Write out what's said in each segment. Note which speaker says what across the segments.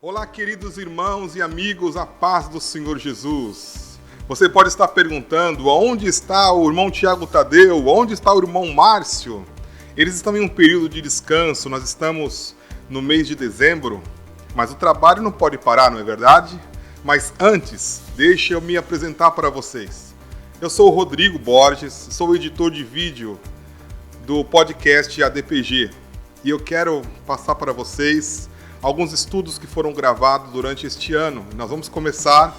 Speaker 1: Olá, queridos irmãos e amigos, a paz do Senhor Jesus. Você pode estar perguntando, onde está o irmão Tiago Tadeu? Onde está o irmão Márcio? Eles estão em um período de descanso, nós estamos no mês de dezembro, mas o trabalho não pode parar, não é verdade? Mas antes, deixe eu me apresentar para vocês. Eu sou o Rodrigo Borges, sou editor de vídeo do podcast ADPG e eu quero passar para vocês alguns estudos que foram gravados durante este ano. Nós vamos começar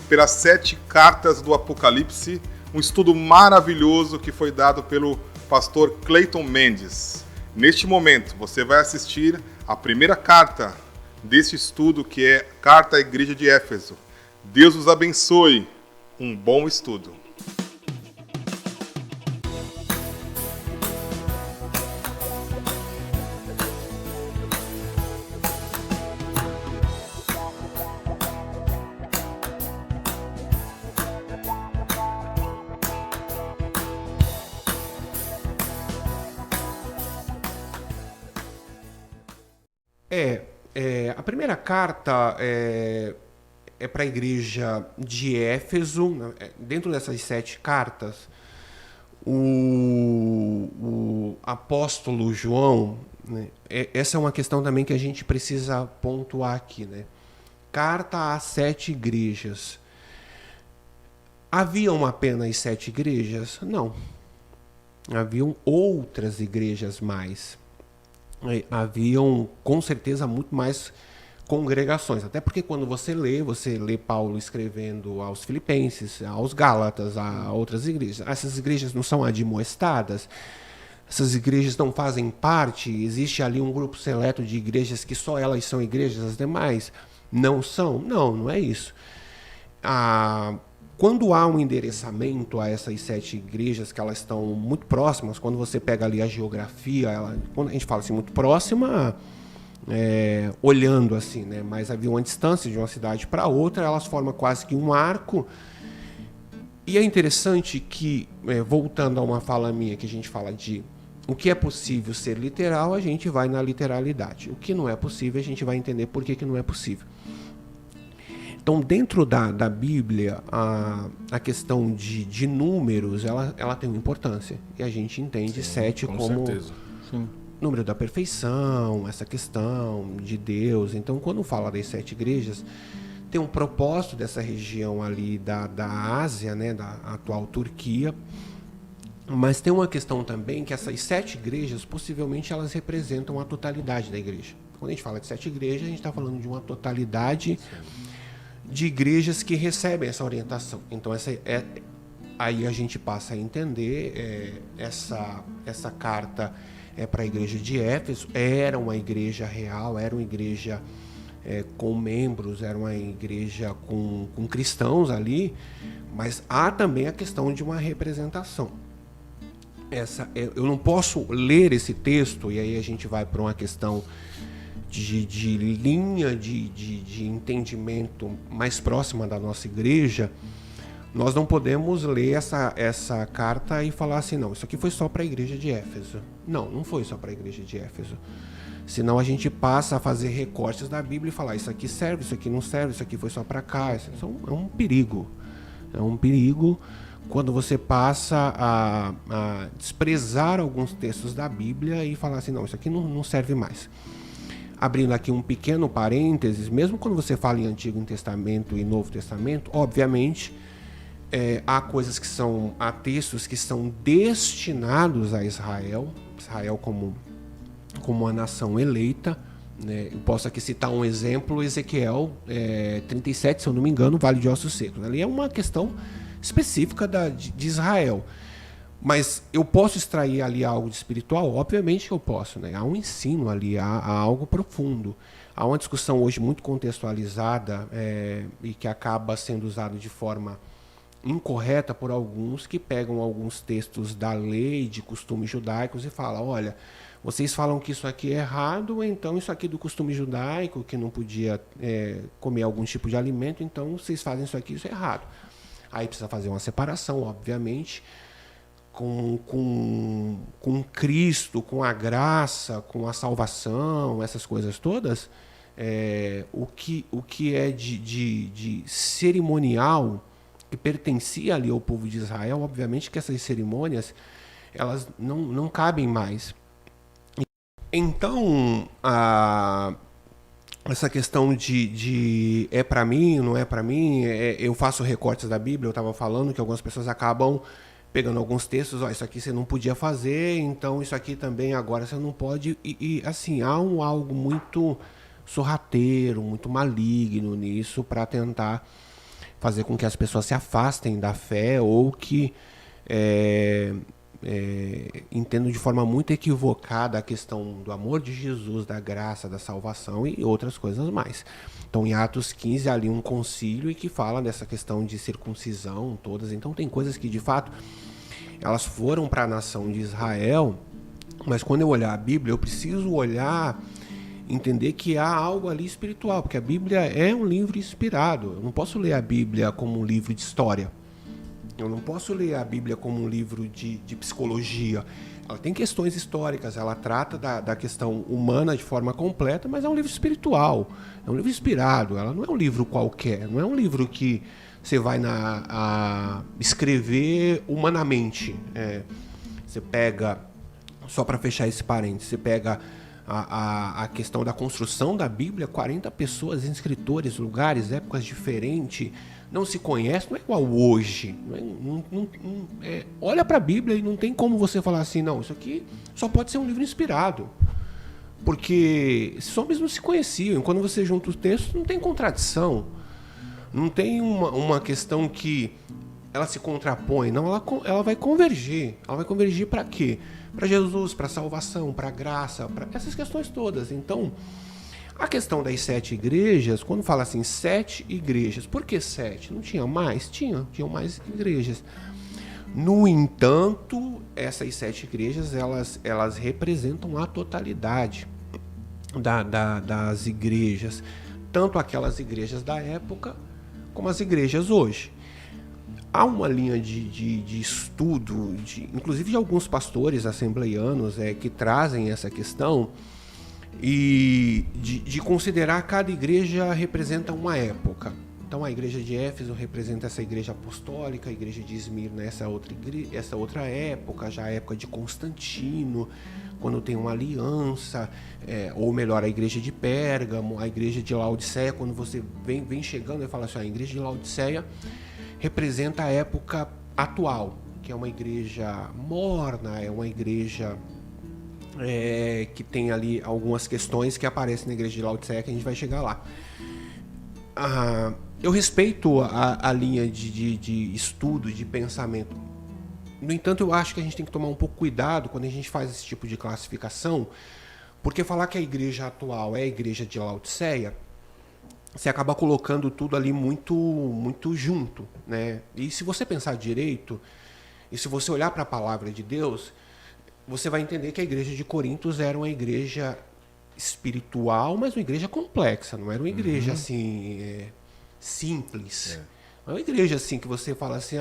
Speaker 1: pelas 7 cartas do Apocalipse, um estudo maravilhoso que foi dado pelo pastor Cleiton Mendes. Neste momento, você vai assistir a primeira carta deste estudo, que é Carta à Igreja de Éfeso. Deus os abençoe. Um bom estudo.
Speaker 2: A primeira carta é para a igreja de Éfeso. Dentro dessas 7 cartas, o apóstolo João, né, essa é uma questão também que a gente precisa pontuar aqui, né? Carta às 7 igrejas. Haviam apenas 7 igrejas? Não. Haviam outras igrejas mais. Haviam, com certeza, muito mais congregações. Até porque quando você lê Paulo escrevendo aos Filipenses, aos Gálatas, a outras igrejas. Essas igrejas não são admoestadas, essas igrejas não fazem parte, existe ali um grupo seleto de igrejas que só elas são igrejas, as demais não são. Não é isso. Quando há um endereçamento a essas 7 igrejas, que elas estão muito próximas, quando você pega ali a geografia, quando a gente fala assim, muito próxima, olhando assim, né? Mas havia uma distância de uma cidade para outra, elas formam quase que um arco. E é interessante que, voltando a uma fala minha, que a gente fala de o que é possível ser literal, a gente vai na literalidade. O que não é possível, a gente vai entender por que não é possível. Então, dentro da Bíblia, a questão de números, ela tem uma importância. E a gente entende 7 como número da perfeição, essa questão de Deus. Então, quando fala das 7 igrejas, tem um propósito dessa região ali da Ásia, né, da atual Turquia. Mas tem uma questão também que essas 7 igrejas, possivelmente, elas representam a totalidade da igreja. Quando a gente fala de 7 igrejas, a gente está falando de uma totalidade de igrejas que recebem essa orientação. Então, aí a gente passa a entender essa carta para a igreja de Éfeso. Era uma igreja real, era uma igreja com membros, era uma igreja com cristãos ali, mas há também a questão de uma representação. Eu não posso ler esse texto, e aí a gente vai para uma questão de linha de entendimento mais próxima da nossa igreja. Nós não podemos ler essa carta e falar assim, não, isso aqui foi só para a igreja de Éfeso. Não foi só para a igreja de Éfeso. Senão a gente passa a fazer recortes da Bíblia e falar, isso aqui serve, isso aqui não serve, isso aqui foi só para cá. Isso é um perigo. É um perigo quando você passa a desprezar alguns textos da Bíblia e falar assim, não, isso aqui não serve mais. Abrindo aqui um pequeno parênteses, mesmo quando você fala em Antigo Testamento e Novo Testamento, obviamente, há textos que são destinados a Israel como uma nação eleita, né? Eu posso aqui citar um exemplo, Ezequiel 37, se eu não me engano, Vale de Ossos Secos. Ali é uma questão específica de Israel. Mas eu posso extrair ali algo de espiritual? Obviamente que eu posso, né? Há um ensino ali, há algo profundo. Há uma discussão hoje muito contextualizada e que acaba sendo usada de forma incorreta por alguns que pegam alguns textos da lei, de costumes judaicos e falam, olha, vocês falam que isso aqui é errado, então isso aqui do costume judaico, que não podia comer algum tipo de alimento, então vocês fazem isso aqui, isso é errado. Aí precisa fazer uma separação, obviamente, com Cristo, com a graça, com a salvação, essas coisas todas, o que é de cerimonial que pertencia ali ao povo de Israel. Obviamente que essas cerimônias elas não cabem mais. Então, essa questão de é para mim, não é para mim, eu faço recortes da Bíblia, eu estava falando que algumas pessoas acabam pegando alguns textos, isso aqui você não podia fazer, então isso aqui também agora você não pode, e assim, há algo muito sorrateiro, muito maligno nisso para tentar fazer com que as pessoas se afastem da fé ou que entendo de forma muito equivocada a questão do amor de Jesus, da graça, da salvação e outras coisas mais. Então, em Atos 15, há ali um concílio e que fala dessa questão de circuncisão, todas. Então, tem coisas que, de fato, elas foram para a nação de Israel, mas quando eu olhar a Bíblia, eu preciso olhar, entender que há algo ali espiritual, porque a Bíblia é um livro inspirado. Eu não posso ler a Bíblia como um livro de história. Eu não posso ler a Bíblia como um livro de psicologia. Ela tem questões históricas, ela trata da questão humana de forma completa, mas é um livro espiritual, é um livro inspirado, ela não é um livro qualquer, não é um livro que você vai escrever humanamente. Você pega, só para fechar esse parênteses, você pega a questão da construção da Bíblia, 40 pessoas, escritores, lugares, épocas diferentes, não se conhece, não é igual hoje. Olha para a Bíblia e não tem como você falar assim, não, isso aqui só pode ser um livro inspirado. Porque esses homens não se conheciam. Quando você junta os textos, não tem contradição. Não tem uma questão que ela se contrapõe. Não, ela vai convergir. Ela vai convergir para quê? Para Jesus, para a salvação, para a graça, para essas questões todas. Então, a questão das 7 igrejas, quando fala assim, 7 igrejas, por que 7? Não tinha mais? Tinham mais igrejas. No entanto, essas 7 igrejas, elas representam a totalidade das igrejas, tanto aquelas igrejas da época, como as igrejas hoje. Há uma linha de estudo, inclusive de alguns pastores assembleianos que trazem essa questão, e de considerar cada igreja representa uma época. Então a igreja de Éfeso representa essa igreja apostólica, a igreja de Esmirna essa outra época, já a época de Constantino, quando tem uma aliança, ou melhor, a igreja de Pérgamo, a igreja de Laodiceia, quando você vem chegando e fala assim, a igreja de Laodiceia representa a época atual, que é uma igreja morna, é uma igreja que tem ali algumas questões que aparecem na igreja de Laodiceia, que a gente vai chegar lá. Eu respeito a linha de estudo, de pensamento. No entanto, eu acho que a gente tem que tomar um pouco cuidado quando a gente faz esse tipo de classificação, porque falar que a igreja atual é a igreja de Laodiceia, você acaba colocando tudo ali muito, muito junto, né? E se você pensar direito, e se você olhar para a palavra de Deus, você vai entender que a igreja de Corintos era uma igreja espiritual, mas uma igreja complexa, não era uma igreja assim simples. Não é uma igreja assim que você fala assim,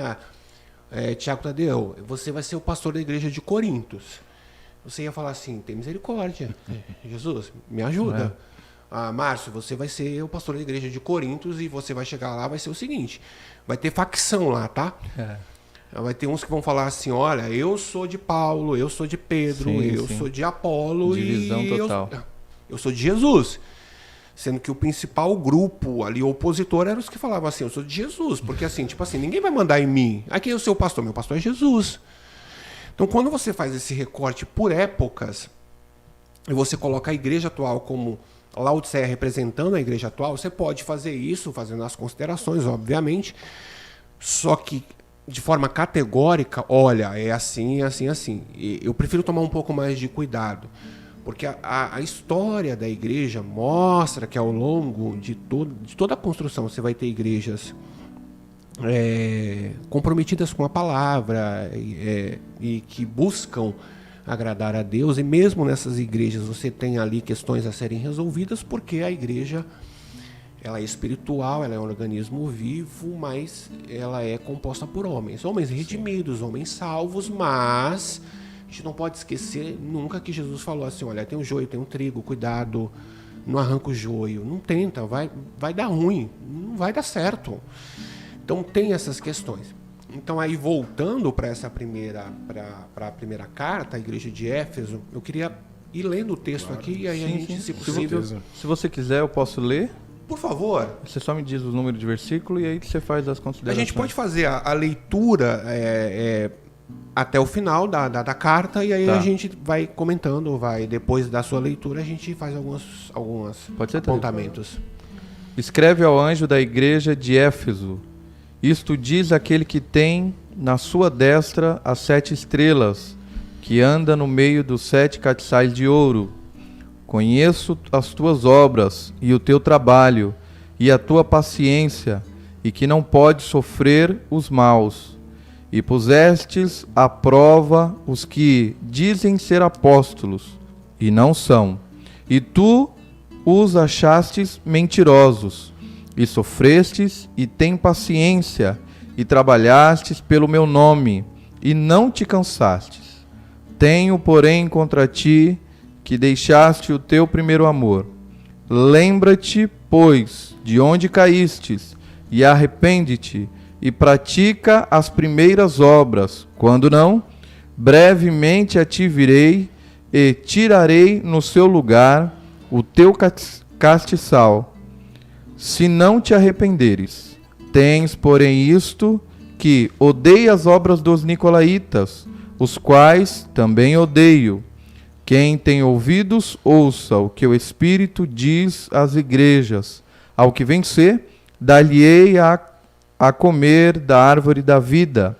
Speaker 2: Tiago Tadeu, você vai ser o pastor da igreja de Corintos. Você ia falar assim, tem misericórdia, Jesus, me ajuda. Márcio, você vai ser o pastor da igreja de Corintos e você vai chegar lá, vai ser o seguinte, vai ter facção lá, tá? Vai ter uns que vão falar assim, olha, eu sou de Paulo, eu sou de Pedro, eu sou de Apolo,
Speaker 3: divisão total.
Speaker 2: Eu sou de Jesus. Sendo que o principal grupo ali, opositor, eram os que falavam assim, eu sou de Jesus. Porque assim, tipo assim, ninguém vai mandar em mim. Aqui é o seu pastor, meu pastor é Jesus. Então, quando você faz esse recorte por épocas, e você coloca a igreja atual como Laodiceia representando a igreja atual, você pode fazer isso, fazendo as considerações, obviamente, só que de forma categórica, olha, é assim, assim, assim. E eu prefiro tomar um pouco mais de cuidado, porque a história da igreja mostra que ao longo de toda a construção você vai ter igrejas comprometidas com a palavra e que buscam agradar a Deus, e mesmo nessas igrejas você tem ali questões a serem resolvidas, porque a igreja ela é espiritual, ela é um organismo vivo, mas ela é composta por homens redimidos, homens salvos, mas a gente não pode esquecer nunca que Jesus falou assim, olha, tem o joio, tem o trigo, cuidado, não arranca o joio, não tenta, vai dar ruim, não vai dar certo. Então tem essas questões. Então aí voltando para a primeira carta, a igreja de Éfeso, eu queria ir lendo o texto aqui e aí a gente, se possível...
Speaker 3: Se você quiser, eu posso ler.
Speaker 2: Por favor.
Speaker 3: Você só me diz o número de versículo e aí você faz as considerações.
Speaker 2: A gente pode fazer a leitura até o final da carta e aí a gente vai comentando, depois da sua leitura a gente faz alguns apontamentos.
Speaker 3: Escreve ao anjo da igreja de Éfeso: isto diz aquele que tem na sua destra as 7 estrelas, que anda no meio dos 7 castiçais de ouro. Conheço as tuas obras e o teu trabalho e a tua paciência, e que não podes sofrer os maus. E pusestes à prova os que dizem ser apóstolos, e não são. E tu os achastes mentirosos, e sofrestes, e tem paciência, e trabalhastes pelo meu nome, e não te cansastes. Tenho, porém, contra ti que deixaste o teu primeiro amor. Lembra-te, pois, de onde caístes, e arrepende-te, e pratica as primeiras obras. Quando não, brevemente a ti virei, e tirarei no seu lugar o teu castiçal, se não te arrependeres. Tens, porém, isto, que odeia as obras dos nicolaítas, os quais também odeio. Quem tem ouvidos, ouça o que o Espírito diz às igrejas. Ao que vencer, dar-lhe-ei a comer da árvore da vida,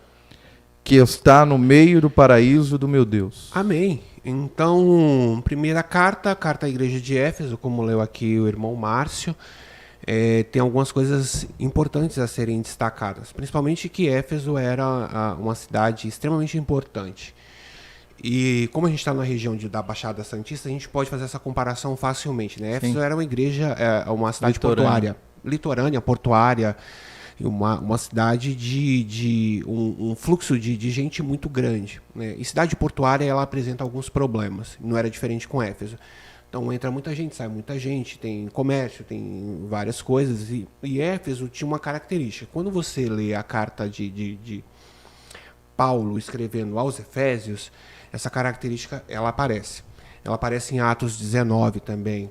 Speaker 3: que está no meio do paraíso do meu Deus.
Speaker 2: Amém. Então, primeira carta à igreja de Éfeso, como leu aqui o irmão Márcio, tem algumas coisas importantes a serem destacadas, principalmente que Éfeso era uma cidade extremamente importante. E como a gente está na região da Baixada Santista, a gente pode fazer essa comparação facilmente, né? Éfeso era uma igreja, uma cidade litorânea, portuária, uma cidade de um fluxo de gente muito grande, né? E cidade portuária, ela apresenta alguns problemas, não era diferente com Éfeso. Então entra muita gente, sai muita gente, tem comércio, tem várias coisas, e Éfeso tinha uma característica. Quando você lê a carta de Paulo escrevendo aos Efésios, essa característica ela aparece. Ela aparece em Atos 19 também,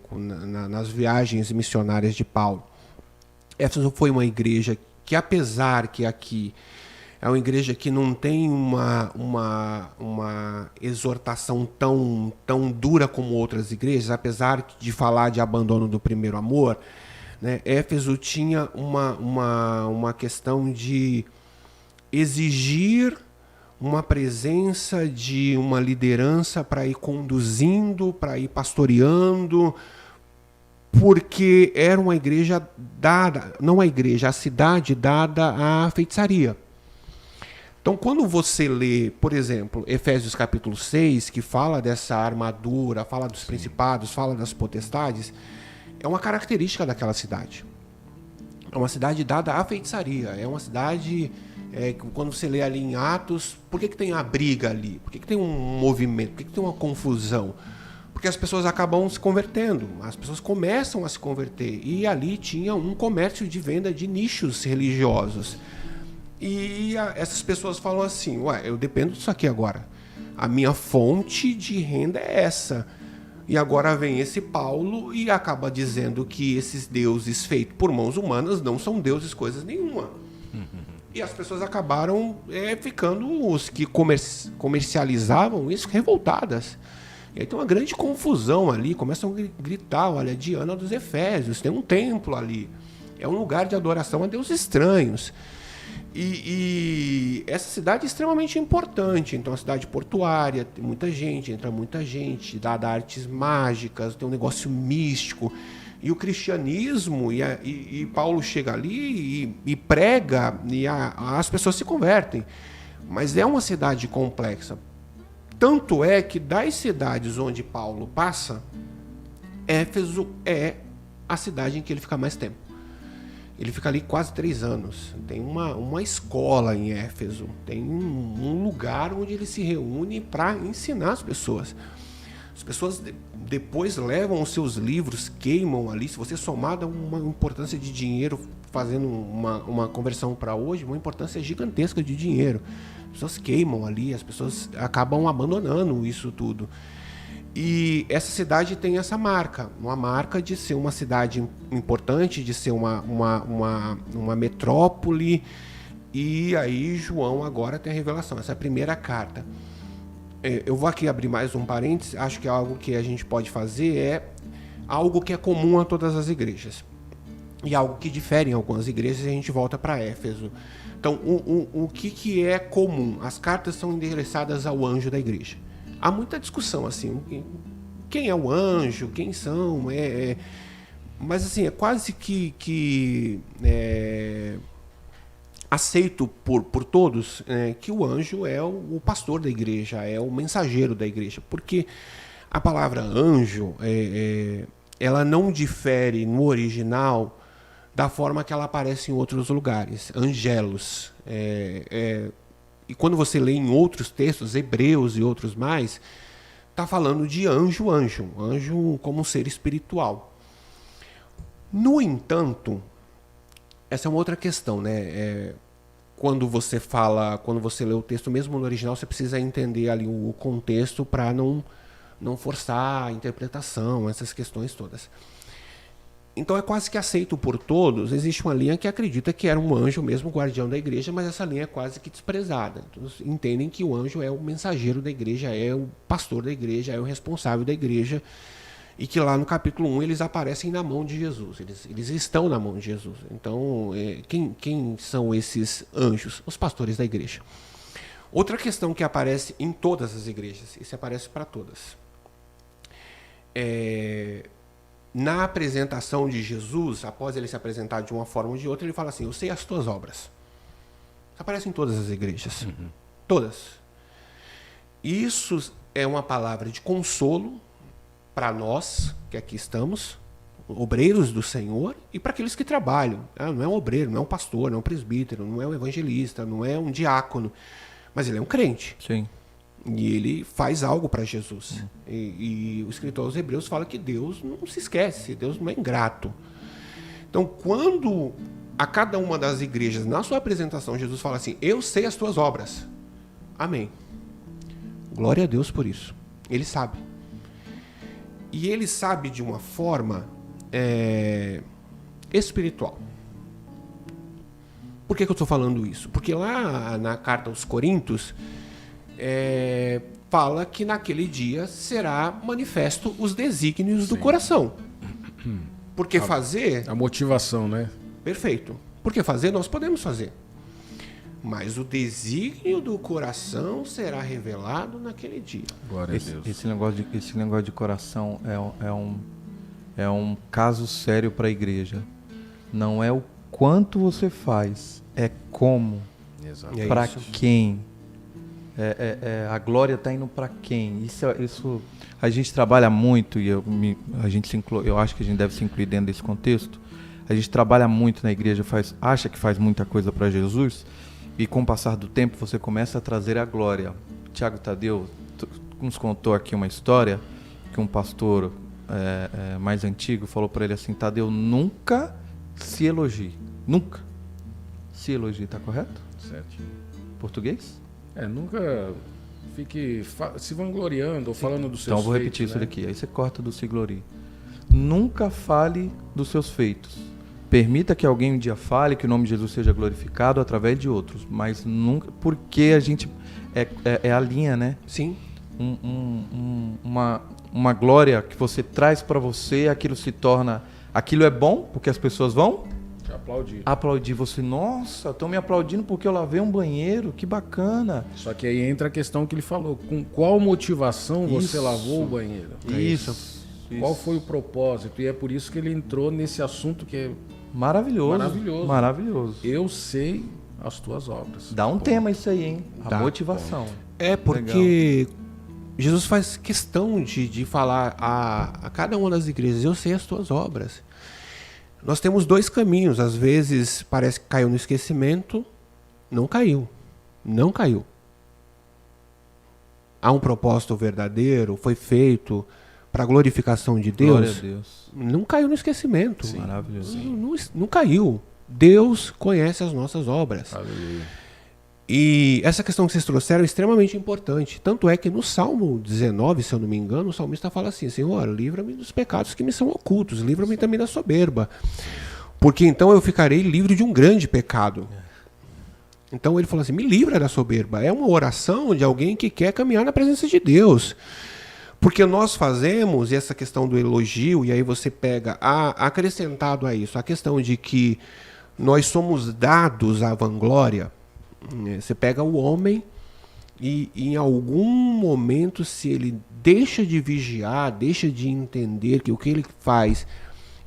Speaker 2: nas viagens missionárias de Paulo. Éfeso foi uma igreja que, apesar que aqui é uma igreja que não tem uma exortação tão dura como outras igrejas, apesar de falar de abandono do primeiro amor, né, Éfeso tinha uma questão de exigir uma presença de uma liderança para ir conduzindo, para ir pastoreando, porque era uma igreja dada, não a igreja, a cidade dada à feitiçaria. Então, quando você lê, por exemplo, Efésios capítulo 6, que fala dessa armadura, fala dos principados, fala das potestades, é uma característica daquela cidade. É uma cidade dada à feitiçaria, é uma cidade... quando você lê ali em Atos, por que tem a briga ali? Por que tem um movimento? Por que tem uma confusão? Porque as pessoas acabam se convertendo, as pessoas começam a se converter, e ali tinha um comércio de venda de nichos religiosos. E essas pessoas falam assim, eu dependo disso aqui agora, a minha fonte de renda é essa. E agora vem esse Paulo e acaba dizendo que esses deuses feitos por mãos humanas não são deuses coisas nenhuma. E as pessoas acabaram ficando, os que comercializavam isso, revoltadas. E aí tem uma grande confusão ali, começam a gritar, olha, Diana dos Efésios, tem um templo ali, é um lugar de adoração a deuses estranhos. E essa cidade é extremamente importante, então é uma cidade portuária, tem muita gente, entra muita gente, dá artes mágicas, tem um negócio místico. E o cristianismo, e Paulo chega ali e prega, e as pessoas se convertem. Mas é uma cidade complexa. Tanto é que das cidades onde Paulo passa, Éfeso é a cidade em que ele fica mais tempo. Ele fica ali quase 3 anos. Tem uma escola em Éfeso, tem um lugar onde ele se reúne para ensinar as pessoas. As pessoas depois levam os seus livros, queimam ali. Se você somar uma importância de dinheiro, fazendo uma conversão para hoje, uma importância gigantesca de dinheiro. As pessoas queimam ali, as pessoas acabam abandonando isso tudo. E essa cidade tem essa marca, uma marca de ser uma cidade importante, de ser uma metrópole. E aí João agora tem a revelação, essa é a primeira carta. Eu vou aqui abrir mais um parênteses, acho que é algo que a gente pode fazer, é algo que é comum a todas as igrejas. E algo que difere em algumas igrejas, e a gente volta para Éfeso. Então, o que é comum? As cartas são endereçadas ao anjo da igreja. Há muita discussão, assim, quem é o anjo, quem são, mas assim, é quase que aceito por todos que o anjo é o pastor da igreja, é o mensageiro da igreja, porque a palavra anjo ela não difere no original da forma que ela aparece em outros lugares, angelos. E quando você lê em outros textos, Hebreus e outros mais, está falando de anjo como um ser espiritual. No entanto, essa é uma outra questão, né? Quando você lê o texto, mesmo no original, você precisa entender ali o contexto para não forçar a interpretação, essas questões todas. Então é quase que aceito por todos. Existe uma linha que acredita que era um anjo mesmo, guardião da igreja, mas essa linha é quase que desprezada. Então, entendem que o anjo é o mensageiro da igreja, é o pastor da igreja, é o responsável da igreja, e que lá no capítulo 1 eles aparecem na mão de Jesus, eles estão na mão de Jesus. Então, quem são esses anjos? Os pastores da igreja. Outra questão que aparece em todas as igrejas, isso aparece para todas, na apresentação de Jesus, após ele se apresentar de uma forma ou de outra, ele fala assim: eu sei as tuas obras. Isso aparece em todas as igrejas. Todas. Isso é uma palavra de consolo para nós, que aqui estamos, obreiros do Senhor, e para aqueles que trabalham. Não é um obreiro, não é um pastor, não é um presbítero, não é um evangelista, não é um diácono, mas ele é um crente.
Speaker 3: Sim.
Speaker 2: E ele faz algo para Jesus. E o escritor aos Hebreus fala que Deus não se esquece, Deus não é ingrato. Então, quando a cada uma das igrejas, na sua apresentação, Jesus fala assim: eu sei as tuas obras. Amém. Glória a Deus por isso. Ele sabe. E ele sabe de uma forma espiritual. Por que eu estou falando isso? Porque lá na carta aos Coríntios, fala que naquele dia será manifesto os desígnios do coração. Porque fazer...
Speaker 4: A motivação, né?
Speaker 2: Perfeito. Porque fazer, nós podemos fazer. Mas o desígnio do coração será revelado naquele dia.
Speaker 4: Glória a Deus.
Speaker 3: Esse negócio de coração é um caso sério para a igreja. Não é o quanto você faz, é como.
Speaker 4: Exatamente.
Speaker 3: Para quem. A glória está indo para quem? Isso a gente trabalha muito, e eu acho que a gente deve se incluir dentro desse contexto. A gente trabalha muito na igreja, acha que faz muita coisa para Jesus, e com o passar do tempo você começa a trazer a glória. Tiago Tadeu nos contou aqui uma história que um pastor mais antigo falou para ele assim: Tadeu, nunca se elogie. Nunca se elogie, tá correto?
Speaker 4: Certinho.
Speaker 3: Português?
Speaker 4: Nunca fique se vangloriando ou falando dos seus feitos.
Speaker 3: Então eu vou repetir isso daqui, aí você corta do se glorie. Nunca fale dos seus feitos. Permita que alguém um dia fale, que o nome de Jesus seja glorificado através de outros, mas nunca, porque a gente é a linha, né?
Speaker 2: Sim.
Speaker 3: Uma glória que você traz para você, aquilo se torna, aquilo é bom porque as pessoas vão aplaudir você. Nossa, estão me aplaudindo porque eu lavei um banheiro, que bacana.
Speaker 4: Só que aí entra a questão que ele falou: com qual motivação você lavou o banheiro?
Speaker 3: Isso.
Speaker 4: Qual foi o propósito? E é por isso que ele entrou nesse assunto que é
Speaker 3: maravilhoso.
Speaker 4: Eu sei as tuas obras.
Speaker 3: Dá um tema isso aí, hein? A motivação.
Speaker 2: Porque Jesus faz questão de falar a cada uma das igrejas: eu sei as tuas obras. Nós temos dois caminhos. Às vezes parece que caiu no esquecimento. Não caiu. há um propósito verdadeiro, foi feito para a glorificação de Deus,
Speaker 3: Glória a Deus.
Speaker 2: não caiu no esquecimento.
Speaker 3: Maravilhoso.
Speaker 2: Não caiu. Deus conhece as nossas obras.
Speaker 4: Aleluia.
Speaker 2: E essa questão que vocês trouxeram é extremamente importante. Tanto é que no Salmo 19, se eu não me engano, o salmista fala assim: Senhor, livra-me dos pecados que me são ocultos, livra-me também da soberba, porque então eu ficarei livre de um grande pecado. Então ele falou assim: me livra da soberba. É uma oração de alguém que quer caminhar na presença de Deus. Porque nós fazemos, e essa questão do elogio, e aí você pega, acrescentado a isso, a questão de que nós somos dados à vanglória. Você pega o homem e em algum momento, se ele deixa de vigiar, deixa de entender que o que ele faz,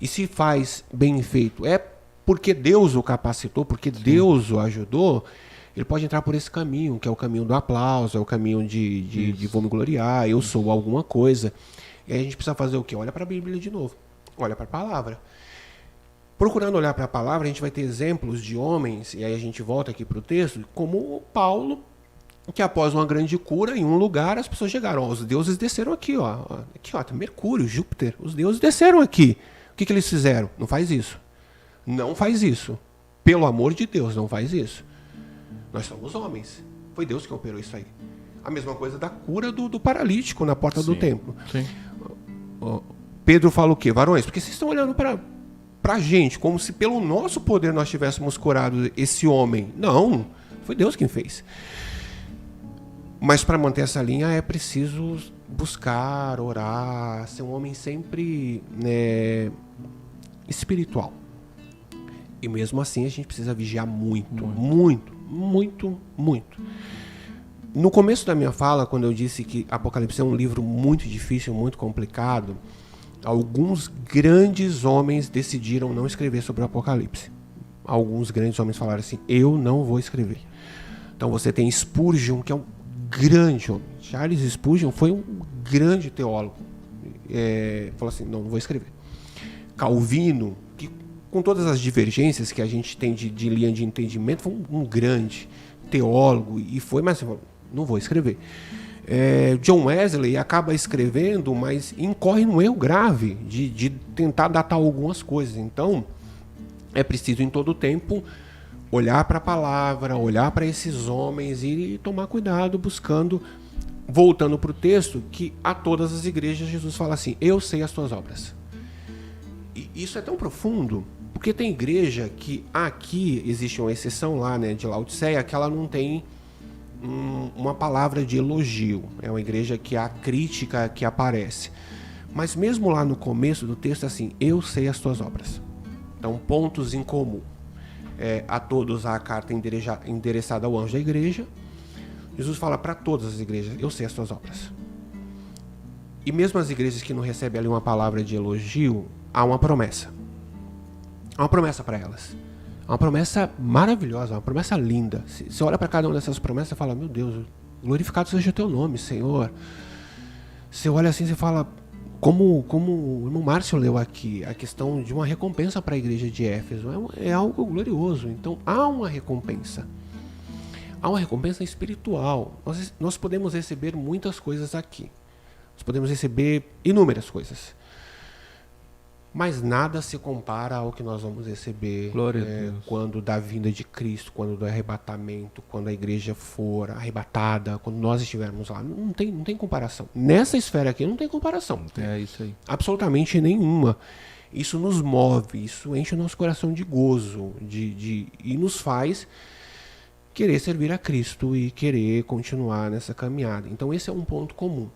Speaker 2: e se faz bem feito, é porque Deus o capacitou, porque Deus o ajudou, ele pode entrar por esse caminho, que é o caminho do aplauso, é o caminho de vou me gloriar, eu sou alguma coisa. E aí a gente precisa fazer o quê? Olha para a Bíblia de novo, olha para a palavra. Procurando olhar para a palavra, a gente vai ter exemplos de homens, e aí a gente volta aqui para o texto, como o Paulo, que após uma grande cura, em um lugar, as pessoas chegaram, os deuses desceram aqui, aqui, tá Mercúrio, Júpiter, os deuses desceram aqui. O que eles fizeram? Não faz isso. Não faz isso. Pelo amor de Deus, não faz isso. Nós somos homens. Foi Deus que operou isso aí. A mesma coisa da cura do paralítico na porta do templo.
Speaker 3: Sim.
Speaker 2: Pedro fala o quê? Varões, porque vocês estão olhando para a gente, como se pelo nosso poder nós tivéssemos curado esse homem. Não, foi Deus quem fez. Mas para manter essa linha é preciso buscar, orar, ser um homem sempre espiritual. E mesmo assim a gente precisa vigiar muito. No começo da minha fala, quando eu disse que Apocalipse é um livro muito difícil, muito complicado, alguns grandes homens decidiram não escrever sobre o Apocalipse. Alguns grandes homens falaram assim: eu não vou escrever. Então você tem Spurgeon, que é um grande homem. Charles Spurgeon foi um grande teólogo. Falou assim: não vou escrever. Calvino, que com todas as divergências que a gente tem de linha de entendimento, foi um grande teólogo, e foi, mas assim, não vou escrever. John Wesley acaba escrevendo, mas incorre num erro grave de tentar datar algumas coisas. Então, é preciso em todo tempo olhar para a palavra, olhar para esses homens e tomar cuidado, buscando, voltando para o texto, que a todas as igrejas Jesus fala assim: eu sei as tuas obras. E isso é tão profundo, porque tem igreja que aqui existe uma exceção lá, né, de Laodiceia, que ela não tem uma palavra de elogio. É uma igreja que há crítica que aparece. Mas mesmo lá no começo do texto, assim: eu sei as tuas obras. Então, pontos em comum. A todos a carta endereçada ao anjo da igreja. Jesus fala para todas as igrejas: eu sei as tuas obras. E mesmo as igrejas que não recebem ali uma palavra de elogio, há uma promessa. Há uma promessa para elas. Uma promessa maravilhosa, uma promessa linda. Você olha para cada uma dessas promessas e fala: meu Deus, glorificado seja o teu nome, Senhor. Você olha assim e fala, como o irmão Márcio leu aqui, a questão de uma recompensa para a igreja de Éfeso. É algo glorioso. Então há uma recompensa. Há uma recompensa espiritual. Nós podemos receber muitas coisas aqui. Nós podemos receber inúmeras coisas. Mas nada se compara ao que nós vamos receber quando da vinda de Cristo, quando do arrebatamento, quando a igreja for arrebatada, quando nós estivermos lá. Não tem comparação. Nessa esfera aqui não tem comparação.
Speaker 3: É isso aí.
Speaker 2: Absolutamente nenhuma. Isso nos move, isso enche o nosso coração de gozo e nos faz querer servir a Cristo e querer continuar nessa caminhada. Então esse é um ponto comum.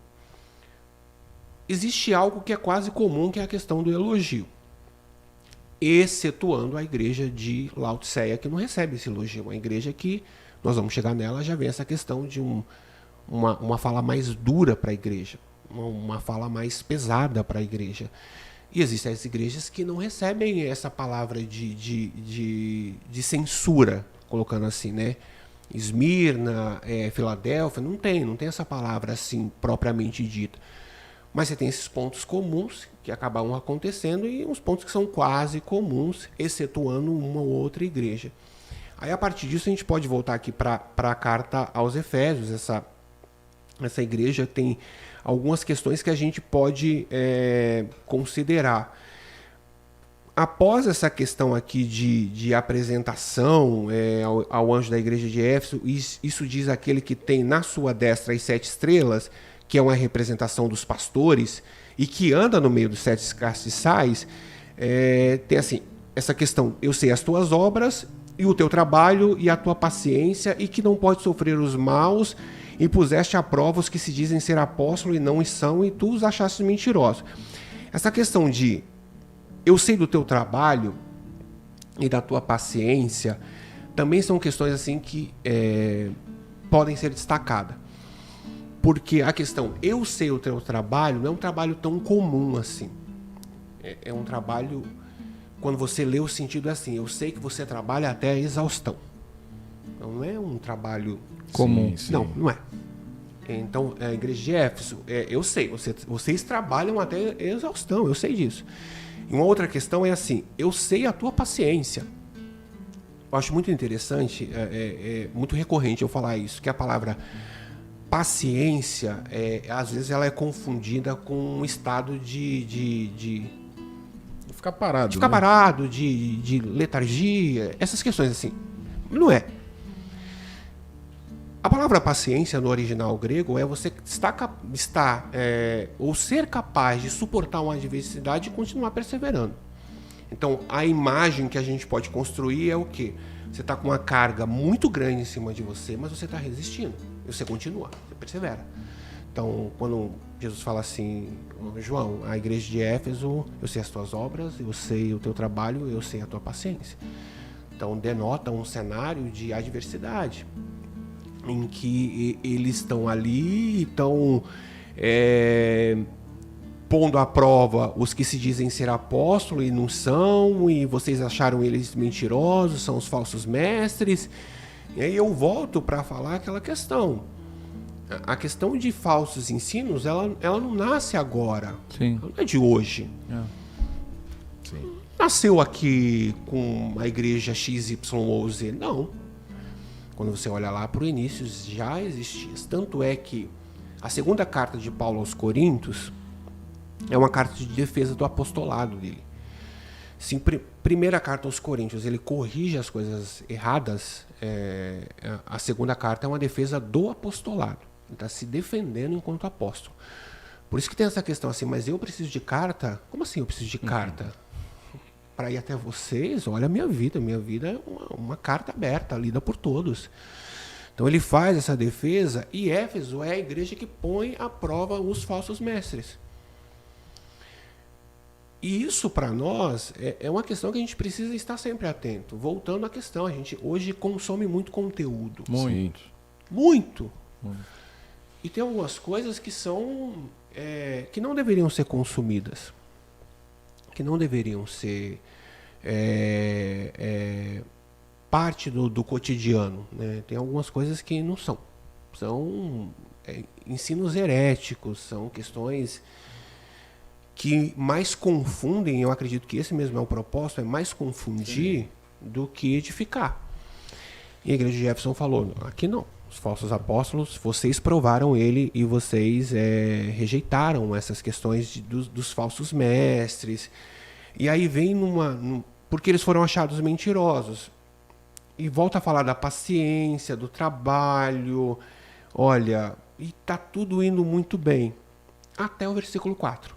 Speaker 2: Existe algo que é quase comum, que é a questão do elogio. Excetuando a igreja de Laodiceia, que não recebe esse elogio. Uma igreja que, nós vamos chegar nela, já vem essa questão de uma fala mais dura para a igreja. Uma fala mais pesada para a igreja. E existem as igrejas que não recebem essa palavra de censura, colocando assim, né? Esmirna, Filadélfia, não tem essa palavra assim, propriamente dita. Mas você tem esses pontos comuns que acabam acontecendo e uns pontos que são quase comuns, excetuando uma ou outra igreja. Aí, a partir disso, a gente pode voltar aqui para a carta aos Efésios, essa igreja tem algumas questões que a gente pode considerar. Após essa questão aqui de apresentação ao anjo da igreja de Éfeso, isso diz aquele que tem na sua destra as 7 estrelas, que é uma representação dos pastores, e que anda no meio dos 7 castiçais, tem assim, essa questão, eu sei as tuas obras, e o teu trabalho, e a tua paciência, e que não pode sofrer os maus, e puseste à prova os que se dizem ser apóstolos e não são, e tu os achaste mentirosos. Essa questão de eu sei do teu trabalho e da tua paciência, também são questões assim que podem ser destacadas. Porque a questão, eu sei o teu trabalho, não é um trabalho tão comum assim. É um trabalho, quando você lê o sentido assim, eu sei que você trabalha até a exaustão. Não é um trabalho
Speaker 3: comum.
Speaker 4: Sim.
Speaker 2: Não é. Então, a igreja de Éfeso, eu sei, vocês trabalham até a exaustão, eu sei disso. E uma outra questão é assim, eu sei a tua paciência. Eu acho muito interessante, muito recorrente eu falar isso, que a palavra paciência, às vezes ela é confundida com um estado de
Speaker 4: Ficar parado.
Speaker 2: ficar parado, de letargia, essas questões assim. Não é. A palavra paciência no original grego é você estar ou ser capaz de suportar uma adversidade e continuar perseverando. Então, a imagem que a gente pode construir é o quê? Você está com uma carga muito grande em cima de você, mas você está resistindo. E você continua, você persevera. Então, quando Jesus fala assim, João, a igreja de Éfeso, eu sei as tuas obras, eu sei o teu trabalho, eu sei a tua paciência. Então, denota um cenário de adversidade, em que eles estão ali, estão pondo à prova os que se dizem ser apóstolos e não são, e vocês acharam eles mentirosos, são os falsos mestres. E aí eu volto para falar aquela questão. A questão de falsos ensinos, ela não nasce agora.
Speaker 3: Sim.
Speaker 2: Ela não é de hoje.
Speaker 4: Sim.
Speaker 2: Nasceu aqui com a igreja X, Y ou Z. Não. Quando você olha lá para o início, já existia. Tanto é que a segunda carta de Paulo aos Coríntios é uma carta de defesa do apostolado dele. Sim, primeira carta aos Coríntios, ele corrige as coisas erradas. A segunda carta é uma defesa do apostolado. Ele está se defendendo enquanto apóstolo. Por isso que tem essa questão assim, mas eu preciso de carta? Como assim eu preciso de carta? Para ir até vocês, olha a minha vida é uma carta aberta, lida por todos. Então ele faz essa defesa, e Éfeso é a igreja que põe à prova os falsos mestres. E isso para nós é uma questão que a gente precisa estar sempre atento. Voltando à questão, a gente hoje consome muito conteúdo. Muito. E tem algumas coisas que são que não deveriam ser consumidas, que não deveriam ser parte do cotidiano, né? Tem algumas coisas que não são. São ensinos heréticos, são questões que mais confundem. Eu acredito que esse mesmo é o propósito, é mais confundir do que edificar. E a igreja de Éfeso falou, aqui não. Os falsos apóstolos, vocês provaram ele e vocês rejeitaram essas questões dos falsos mestres. E aí vem porque eles foram achados mentirosos. E volta a falar da paciência, do trabalho. Olha, e tá tudo indo muito bem. Até o versículo 4.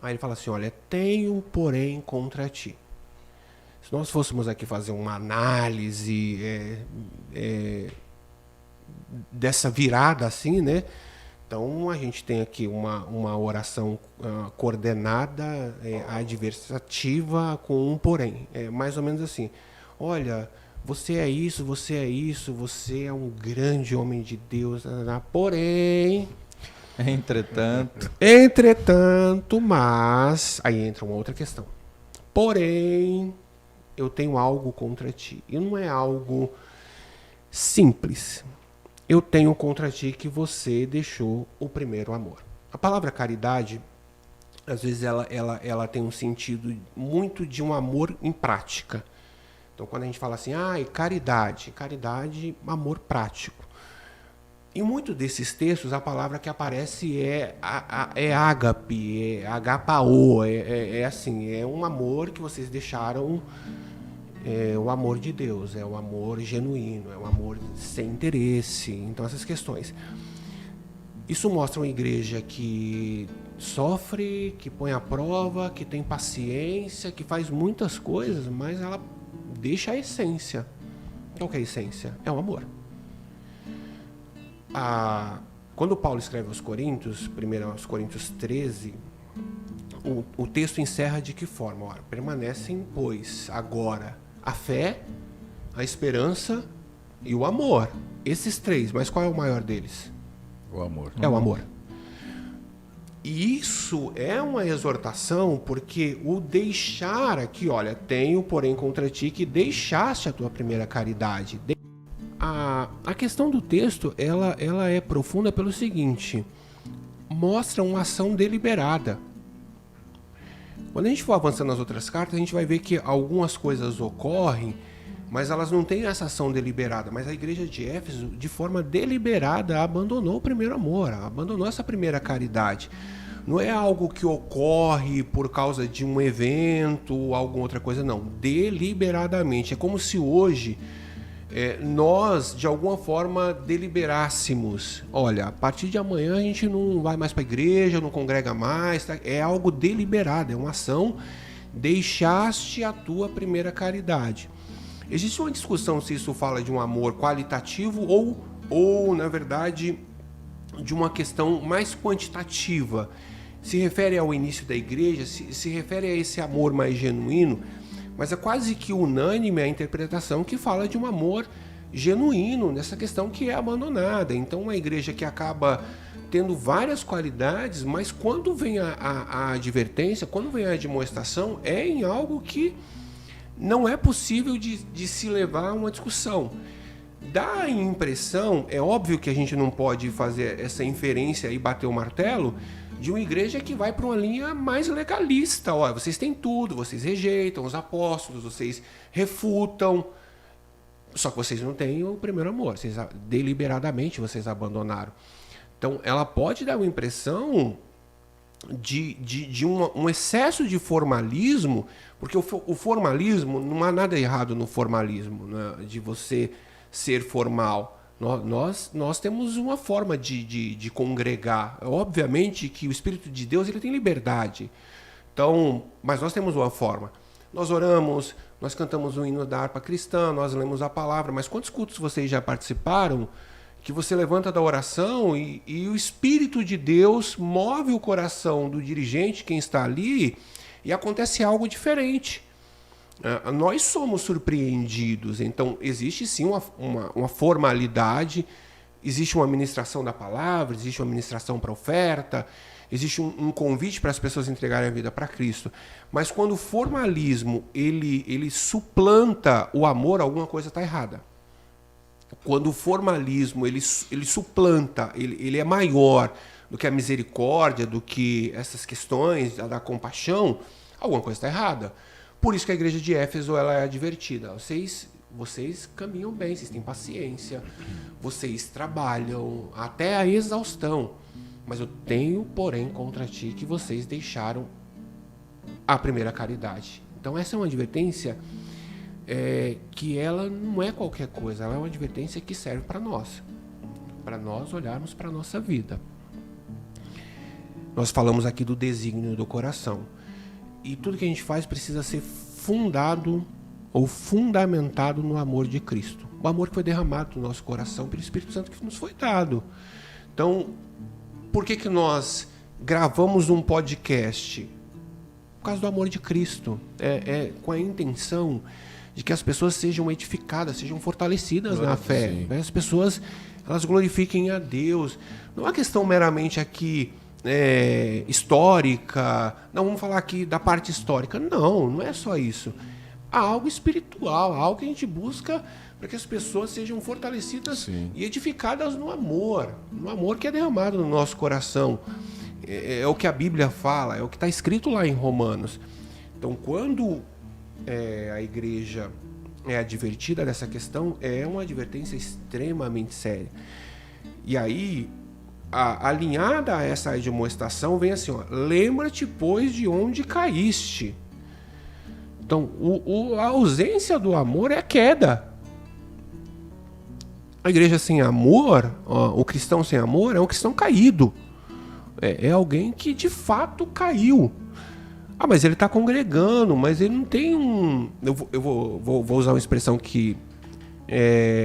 Speaker 2: Aí ele fala assim, olha, tenho porém contra ti. Se nós fôssemos aqui fazer uma análise dessa virada assim, né? Então a gente tem aqui uma oração coordenada, adversativa com um porém. É mais ou menos assim, olha, você é isso, você é um grande homem de Deus, porém... Entretanto, mas... Aí entra uma outra questão. Porém, eu tenho algo contra ti. E não é algo simples. Eu tenho contra ti que você deixou o primeiro amor. A palavra caridade, às vezes, ela tem um sentido muito de um amor em prática. Então, quando a gente fala assim, caridade, amor prático. Em muitos desses textos, a palavra que aparece é ágape, é agapao, é assim, é um amor que vocês deixaram, é o amor de Deus, é o amor genuíno, é o amor sem interesse. Então, essas questões. Isso mostra uma igreja que sofre, que põe à prova, que tem paciência, que faz muitas coisas, mas ela deixa a essência. Qual que é a essência? É o amor. Quando Paulo escreve aos Coríntios, primeiro aos Coríntios 13, o texto encerra de que forma? Ora, permanecem, pois, agora a fé, a esperança e o amor. Esses três, mas qual é o maior deles?
Speaker 4: O amor.
Speaker 2: É o amor. E isso é uma exortação, porque o deixar aqui, olha, tenho, porém, contra ti que deixaste a tua primeira caridade. A questão do texto, ela é profunda pelo seguinte: mostra uma ação deliberada. Quando a gente for avançando nas outras cartas, a gente vai ver que algumas coisas ocorrem, mas elas não têm essa ação deliberada. Mas a igreja de Éfeso, de forma deliberada, abandonou o primeiro amor, abandonou essa primeira caridade. Não é algo que ocorre por causa de um evento ou alguma outra coisa, não. Deliberadamente. É como se hoje nós, de alguma forma, deliberássemos. Olha, a partir de amanhã a gente não vai mais para a igreja, não congrega mais. Tá? É algo deliberado, é uma ação. Deixaste a tua primeira caridade. Existe uma discussão se isso fala de um amor qualitativo ou na verdade, de uma questão mais quantitativa. Se refere ao início da igreja, se refere a esse amor mais genuíno, mas é quase que unânime a interpretação que fala de um amor genuíno nessa questão que é abandonada. Então, uma igreja que acaba tendo várias qualidades, mas quando vem a advertência, quando vem a demonstração, é em algo que não é possível de se levar a uma discussão. Dá a impressão, é óbvio que a gente não pode fazer essa inferência e bater o martelo, de uma igreja que vai para uma linha mais legalista. Olha, vocês têm tudo, vocês rejeitam os apóstolos, vocês refutam, só que vocês não têm o primeiro amor, deliberadamente vocês abandonaram. Então, ela pode dar uma impressão de um excesso de formalismo, porque o formalismo, não há nada errado no formalismo, né, de você ser formal. Nós temos uma forma de congregar. Obviamente que o Espírito de Deus ele tem liberdade. Então, mas nós temos uma forma. Nós oramos, nós cantamos o hino da harpa cristã, nós lemos a palavra, mas quantos cultos vocês já participaram que você levanta da oração e o Espírito de Deus move o coração do dirigente, quem está ali, e acontece algo diferente. Nós somos surpreendidos, então existe sim uma formalidade, existe uma ministração da palavra, existe uma ministração para oferta, existe um convite para as pessoas entregarem a vida para Cristo. Mas quando o formalismo ele suplanta o amor, alguma coisa está errada. Quando o formalismo ele suplanta, ele é maior do que a misericórdia, do que essas questões da compaixão, alguma coisa está errada. Por isso que a igreja de Éfeso ela é advertida. Vocês caminham bem, vocês têm paciência, vocês trabalham até a exaustão. Mas eu tenho, porém, contra ti que vocês deixaram a primeira caridade. Então essa é uma advertência que ela não é qualquer coisa, ela é uma advertência que serve para nós olharmos para a nossa vida. Nós falamos aqui do desígnio do coração. E tudo que a gente faz precisa ser fundado ou fundamentado no amor de Cristo. O amor que foi derramado no nosso coração pelo Espírito Santo que nos foi dado. Então, por que nós gravamos um podcast? Por causa do amor de Cristo. Com a intenção de que as pessoas sejam edificadas, sejam fortalecidas na fé. As pessoas elas glorifiquem a Deus. Não é uma questão meramente aqui histórica, não vamos falar aqui da parte histórica, não é só isso. Há algo espiritual, há algo que a gente busca para que as pessoas sejam fortalecidas e edificadas no amor que é derramado no nosso coração. É o que a Bíblia fala, é o que está escrito lá em Romanos. Então, quando a igreja é advertida dessa questão, é uma advertência extremamente séria. E aí, alinhada a essa admoestação, vem assim, ó, lembra-te, pois, de onde caíste. Então, a ausência do amor é a queda. A igreja sem amor, ó, o cristão sem amor é um cristão caído. É alguém que de fato caiu. Ah, mas ele está congregando, mas ele não tem um... Eu vou usar uma expressão que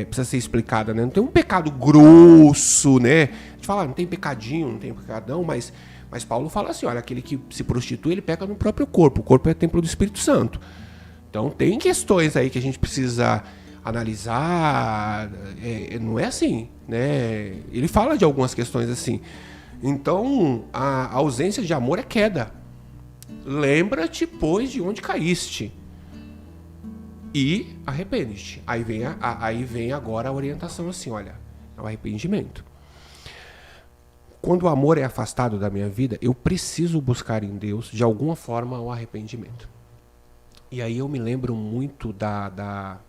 Speaker 2: precisa ser explicada, né? Não tem um pecado grosso, né? A gente fala, não tem pecadinho, não tem pecadão, mas Paulo fala assim, olha, aquele que se prostitui, ele peca no próprio corpo. O corpo é templo do Espírito Santo. Então tem questões aí que a gente precisa analisar. Não é assim, né? Ele fala de algumas questões assim. Então, a ausência de amor é queda. Lembra-te, pois, de onde caíste. E arrepende-te. Aí vem agora a orientação assim, olha, é o arrependimento. Quando o amor é afastado da minha vida, eu preciso buscar em Deus, de alguma forma, o arrependimento. E aí eu me lembro muito da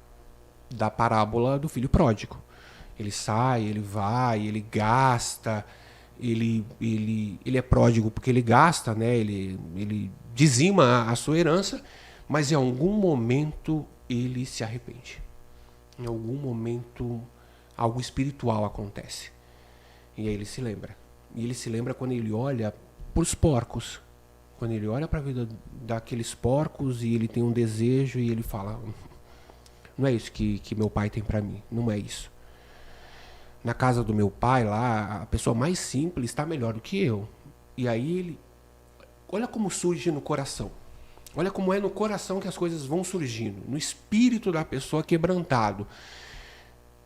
Speaker 2: parábola do filho pródigo. Ele sai, ele vai, ele gasta... Ele é pródigo porque ele gasta, né? Ele dizima a sua herança, mas em algum momento ele se arrepende. Em algum momento algo espiritual acontece. E aí ele se lembra. E ele se lembra quando ele olha para os porcos. Quando ele olha para a vida daqueles porcos e ele tem um desejo e ele fala, não é isso que meu pai tem para mim, não é isso. Na casa do meu pai lá, a pessoa mais simples está melhor do que eu. E aí ele... Olha como surge no coração. Olha como é no coração que as coisas vão surgindo. No espírito da pessoa quebrantado.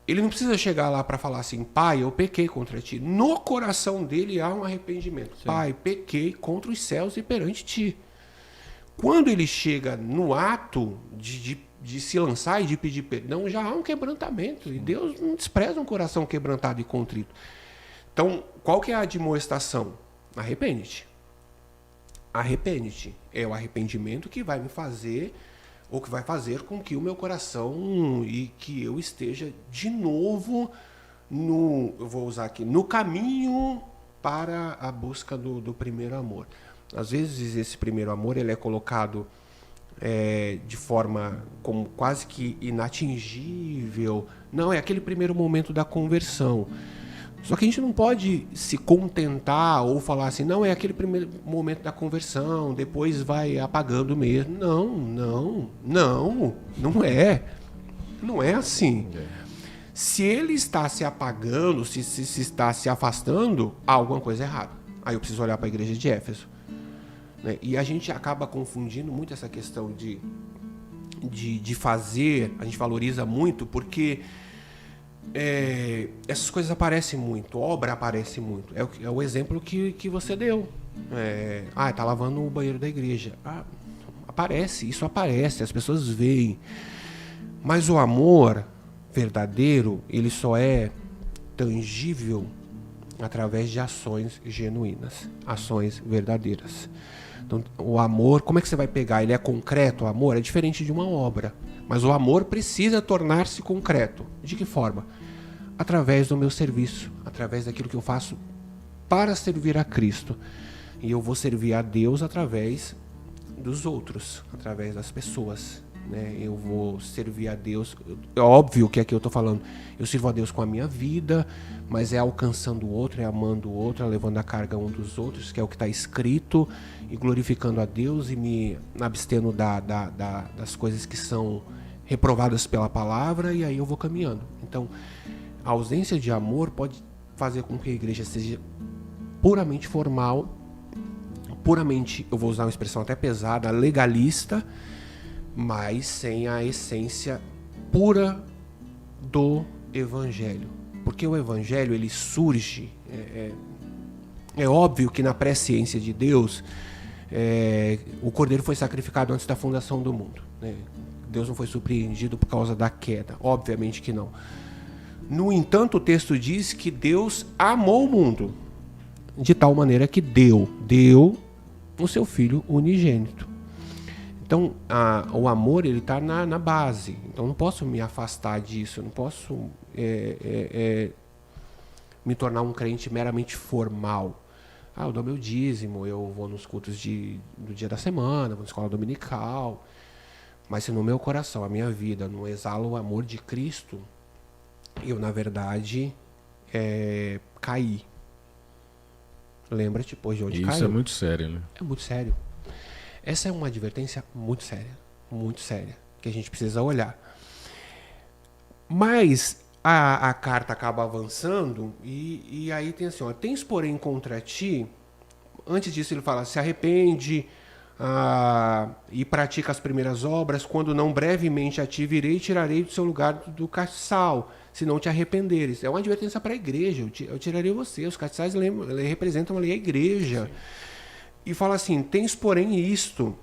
Speaker 2: Ele não precisa chegar lá para falar assim, pai, eu pequei contra ti. No coração dele há um arrependimento. Sim. Pai, pequei contra os céus e perante ti. Quando ele chega no ato de se lançar e de pedir perdão, já há um quebrantamento. E Deus não despreza um coração quebrantado e contrito. Então, qual que é a admoestação? Arrepende-te. Arrepende-te. É o arrependimento que vai me fazer, ou que vai fazer com que o meu coração e que eu esteja de novo eu vou usar aqui, no caminho para a busca do primeiro amor. Às vezes esse primeiro amor ele é colocado de forma como quase que inatingível. Não, é aquele primeiro momento da conversão. Só que a gente não pode se contentar ou falar assim, não, é aquele primeiro momento da conversão, depois vai apagando mesmo. Não é. Não é assim. Se ele está se apagando, se está se afastando, há alguma coisa errada. Aí eu preciso olhar para a igreja de Éfeso. Né? E a gente acaba confundindo muito essa questão de fazer, a gente valoriza muito, porque essas coisas aparecem muito, obra aparece muito. É o exemplo que você deu. Tá lavando o banheiro da igreja. Isso aparece, as pessoas veem. Mas o amor verdadeiro, ele só é tangível através de ações genuínas, ações verdadeiras. Então, o amor, como é que você vai pegar? Ele é concreto, o amor? É diferente de uma obra. Mas o amor precisa tornar-se concreto. De que forma? Através do meu serviço, através daquilo que eu faço para servir a Cristo. E eu vou servir a Deus através dos outros, através das pessoas. Né? Eu vou servir a Deus. É óbvio que aqui eu estou falando, eu sirvo a Deus com a minha vida, mas é alcançando o outro, é amando o outro, é levando a carga um dos outros, que é o que está escrito, e glorificando a Deus e me abstendo das coisas que são reprovadas pela palavra, e aí eu vou caminhando. Então, a ausência de amor pode fazer com que a igreja seja puramente formal, puramente, eu vou usar uma expressão até pesada, legalista, mas sem a essência pura do Evangelho. Porque o Evangelho, ele surge, é óbvio que na presciência de Deus, o Cordeiro foi sacrificado antes da fundação do mundo. Né? Deus não foi surpreendido por causa da queda, obviamente que não. No entanto, o texto diz que Deus amou o mundo, de tal maneira que deu o seu Filho unigênito. Então, o amor, ele está na base. Então, eu não posso me afastar disso. Eu não posso me tornar um crente meramente formal. Eu dou meu dízimo, eu vou nos cultos do dia da semana, vou na escola dominical. Mas se no meu coração, a minha vida, não exala o amor de Cristo, eu, na verdade, caí. Lembra-te, pois, de onde caiu.
Speaker 4: Isso é muito sério, né?
Speaker 2: É muito sério. Essa é uma advertência muito séria, que a gente precisa olhar. Mas a carta acaba avançando e aí tem assim, tens porém contra ti, antes disso ele fala, se arrepende e pratica as primeiras obras, quando não brevemente a ti virei e tirarei do seu lugar do castiçal, se não te arrependeres. É uma advertência para a igreja, eu tirarei você. Os castiçais representam ali a igreja. Sim. E fala assim, tens porém isto,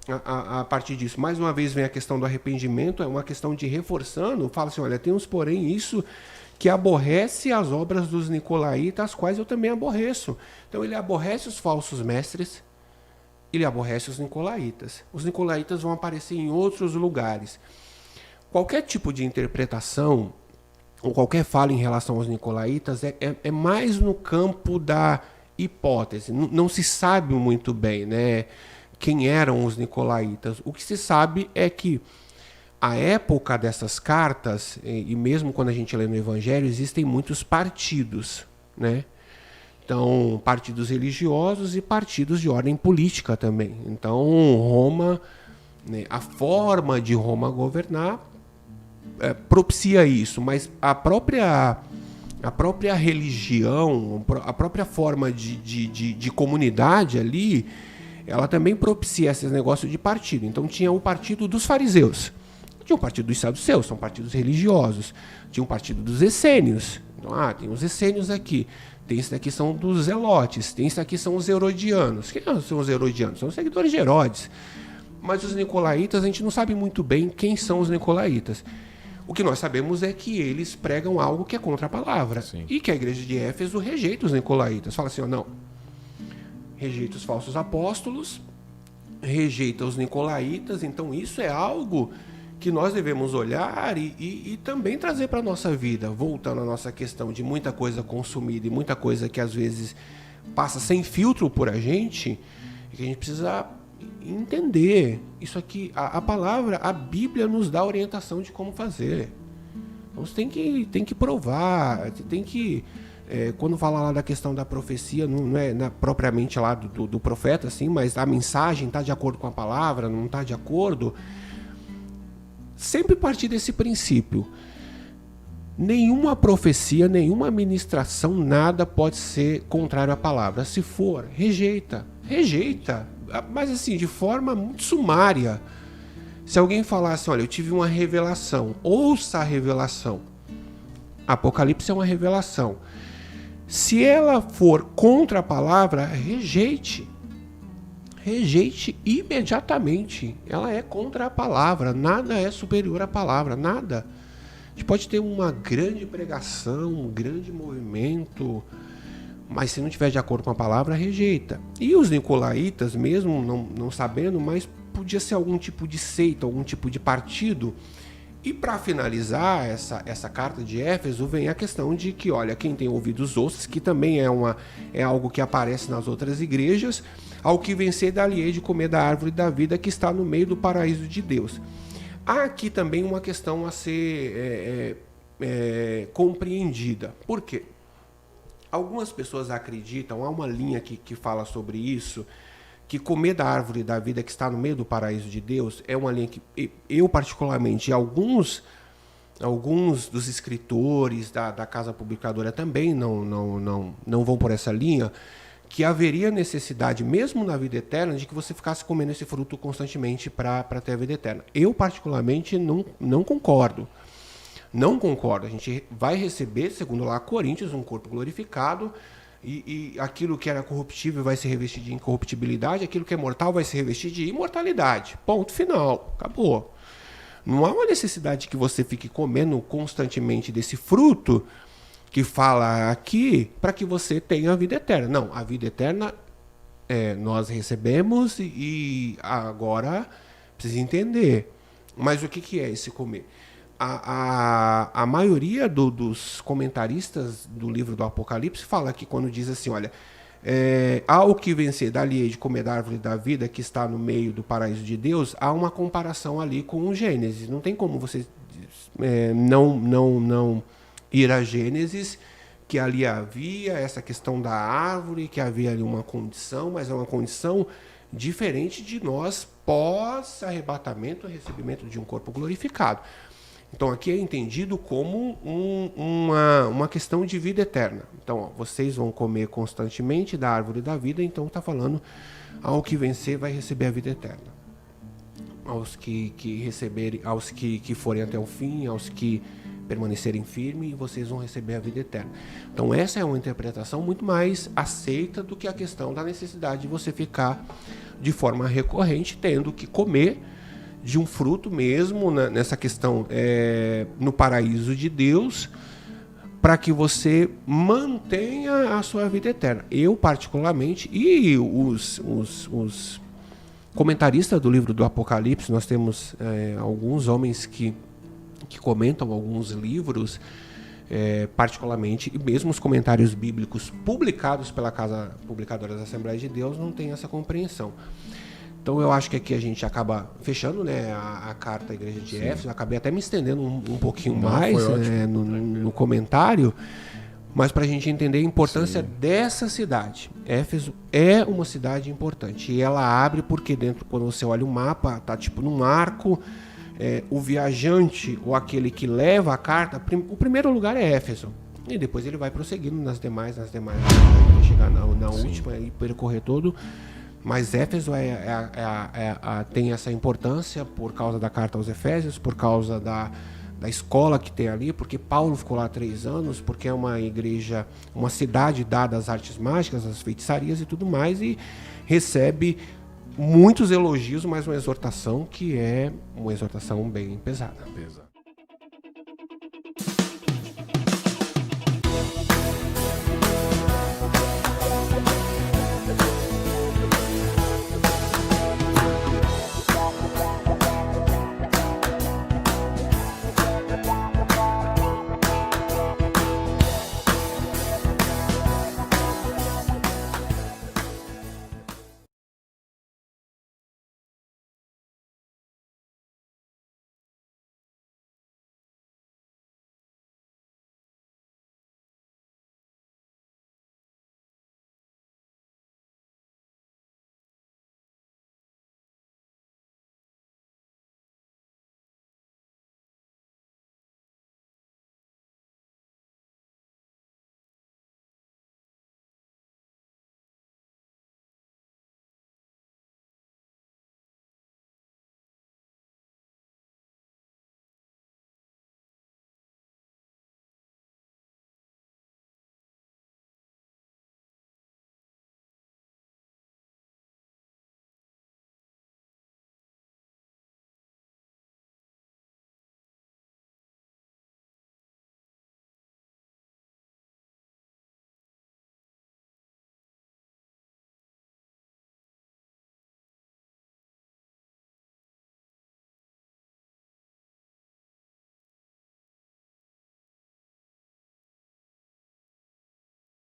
Speaker 2: a partir disso, mais uma vez vem a questão do arrependimento, é uma questão de reforçando, fala assim, olha, temos porém isso que aborrece as obras dos nicolaítas, as quais eu também aborreço. Então ele aborrece os falsos mestres, ele aborrece os nicolaítas. Os nicolaítas vão aparecer em outros lugares. Qualquer tipo de interpretação, ou qualquer fala em relação aos nicolaítas, é mais no campo da hipótese. Não se sabe muito bem, né, quem eram os nicolaítas. O que se sabe é que a época dessas cartas, e mesmo quando a gente lê no Evangelho, existem muitos partidos, né? Então, partidos religiosos e partidos de ordem política também. Então, Roma, né, a forma de Roma governar propicia isso, mas a própria religião, a própria forma de comunidade ali, ela também propicia esses negócios de partido. Então tinha o partido dos fariseus, tinha o partido dos saduceus, são partidos religiosos, tinha o partido dos essênios, então, tem os essênios aqui, tem esse daqui são dos zelotes, tem esse aqui são os herodianos. Quem são os herodianos? São os seguidores de Herodes. Mas os nicolaítas, a gente não sabe muito bem quem são os nicolaítas. O que nós sabemos é que eles pregam algo que é contra a palavra. Sim. E que a igreja de Éfeso rejeita os nicolaítas. Fala assim, não, rejeita os falsos apóstolos, rejeita os nicolaítas, então isso é algo que nós devemos olhar e também trazer para a nossa vida, voltando à nossa questão de muita coisa consumida e muita coisa que às vezes passa sem filtro por a gente, e que a gente precisa entender. Isso aqui, a palavra, a Bíblia nos dá orientação de como fazer. Então você tem que provar, tem que... quando fala lá da questão da profecia, não é propriamente lá do profeta, assim, mas a mensagem está de acordo com a palavra, não está de acordo. Sempre partir desse princípio. Nenhuma profecia, nenhuma ministração, nada pode ser contrário à palavra. Se for, rejeita. Mas assim, de forma muito sumária. Se alguém falar assim, olha, eu tive uma revelação, ouça a revelação. Apocalipse é uma revelação. Se ela for contra a palavra, rejeite. Rejeite imediatamente. Ela é contra a palavra. Nada é superior à palavra. Nada. A gente pode ter uma grande pregação, um grande movimento, mas se não estiver de acordo com a palavra, rejeita. E os nicolaítas, mesmo não sabendo, mas podia ser algum tipo de seita, algum tipo de partido. E para finalizar essa carta de Éfeso, vem a questão de que, olha, quem tem ouvidos ouça, que também é algo que aparece nas outras igrejas, ao que vencer dali de comer da árvore da vida que está no meio do paraíso de Deus. Há aqui também uma questão a ser compreendida. Por quê? Algumas pessoas acreditam, há uma linha que fala sobre isso, que comer da árvore da vida que está no meio do paraíso de Deus é uma linha que eu particularmente, alguns dos escritores da casa publicadora também não vão por essa linha, que haveria necessidade, mesmo na vida eterna, de que você ficasse comendo esse fruto constantemente para ter a vida eterna. Eu particularmente não concordo. Não concordo. A gente vai receber, segundo lá Coríntios, um corpo glorificado, e aquilo que era corruptível vai se revestir de incorruptibilidade, aquilo que é mortal vai se revestir de imortalidade. Ponto final. Acabou. Não há uma necessidade que você fique comendo constantemente desse fruto que fala aqui para que você tenha a vida eterna. Não, a vida eterna nós recebemos e agora precisa entender. Mas o que é esse comer? a maioria dos comentaristas do livro do Apocalipse fala que quando diz assim, olha, ao que vencer dali de comer da árvore da vida que está no meio do paraíso de Deus, há uma comparação ali com o Gênesis. Não tem como você não ir a Gênesis, que ali havia essa questão da árvore, que havia ali uma condição, mas é uma condição diferente de nós pós-arrebatamento, recebimento de um corpo glorificado. Então aqui é entendido como uma questão de vida eterna. Então, ó, vocês vão comer constantemente da árvore da vida, então está falando, ao que vencer vai receber a vida eterna. Aos que receberem, aos que forem até o fim, aos que permanecerem firmes, vocês vão receber a vida eterna. Então essa é uma interpretação muito mais aceita do que a questão da necessidade de você ficar de forma recorrente tendo que comer de um fruto mesmo, nessa questão no paraíso de Deus, para que você mantenha a sua vida eterna. Eu particularmente, e os comentaristas do livro do Apocalipse, nós temos alguns homens que comentam alguns livros, particularmente, e mesmo os comentários bíblicos publicados pela Casa Publicadora da Assembleia de Deus não tem essa compreensão. Então eu acho que aqui a gente acaba fechando, né, a carta à Igreja de Éfeso. Eu acabei até me estendendo um pouquinho mais no comentário, mas para a gente entender a importância dessa cidade. Éfeso é uma cidade importante e ela abre porque dentro, quando você olha o mapa, tá tipo num arco. O viajante ou aquele que leva a carta, o primeiro lugar é Éfeso. E depois ele vai prosseguindo nas demais, até chegar na última e percorrer todo. Mas Éfeso tem essa importância por causa da carta aos Efésios, por causa da escola que tem ali, porque Paulo ficou lá 3 anos, porque é uma igreja, uma cidade dada às artes mágicas, às feitiçarias e tudo mais, e recebe muitos elogios, mas uma exortação que é uma exortação bem pesada.